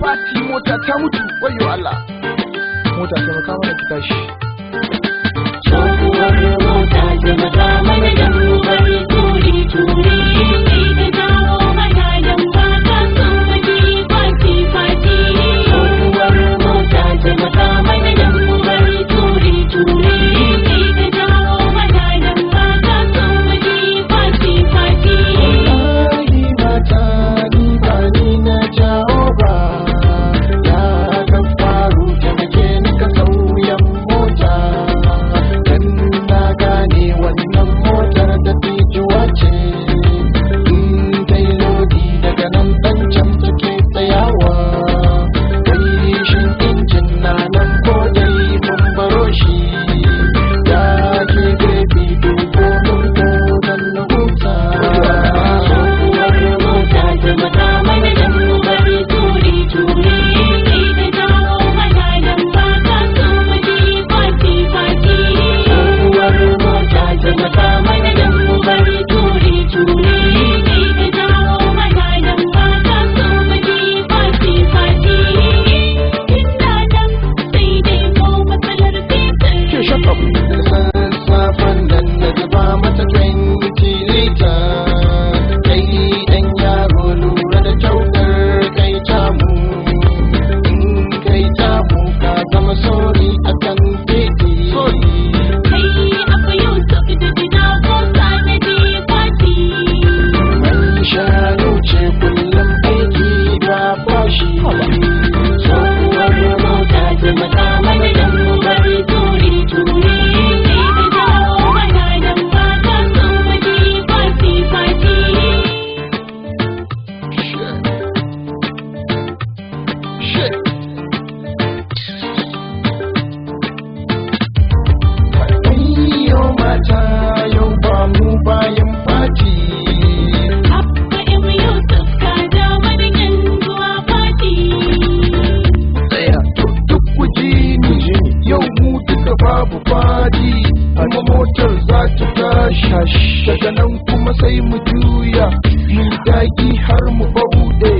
fati mota ta mutu wayo Allah mota ta maka mana ki tashi tsohuwar mota ta maka mana dan mu bari turi turi sai ta dawo mana dan ba ka son waje fati fati tsohuwar mota ta maka mana dan mu bari turi turi sai ta dawo mana dan ba ka son waje fati fati wallahi mata ni ba ni na jawo ba ya ga faru ta make ni ka sauyan mota dan na gane wannan motar da tijuwa ce in dai lodi daga nan dan can take tsayawa kai shin injin na nan ko dai mun baro shi ya ke baby dubo mun ko dan na huta tsohuwar mota ta maka mana dan mu bari turi turi sai ta dawo mana dan ba ka son waje fati fati tsohuwar mota ta maka mana dan mu bari turi turi sai ta dawo mana dan ba ka son waje fati fati inda nan sai dai ko matsalar fetur ke shakka da sassafen nan na zuba mata 20 lita kai dan yaro lura da kyautar kai tamu in kai tamu ka zama sori akan titi kai abu Yusuf da dina ko sanadi fati man shanu ce kullum aiki ba fashi tsohuwar mota ta maka mana dan mu bari turi turi sai ta dawo mana dan ba ka son waje fati fati Shit. Yau mata yau ba mu bayan fati abba im Yusuf ka ja mana yan zuwa fati tsaya duk guji ni yau mu duka babu fadi kuma motar za ta tashi daga nan kuma sai mu juya mu dagi har mu bauɗe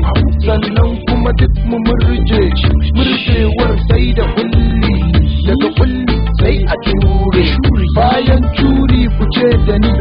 sannan kuma duk mu murjewar sai da kulli daga kulli sai a cure bayan curi ku ce da ni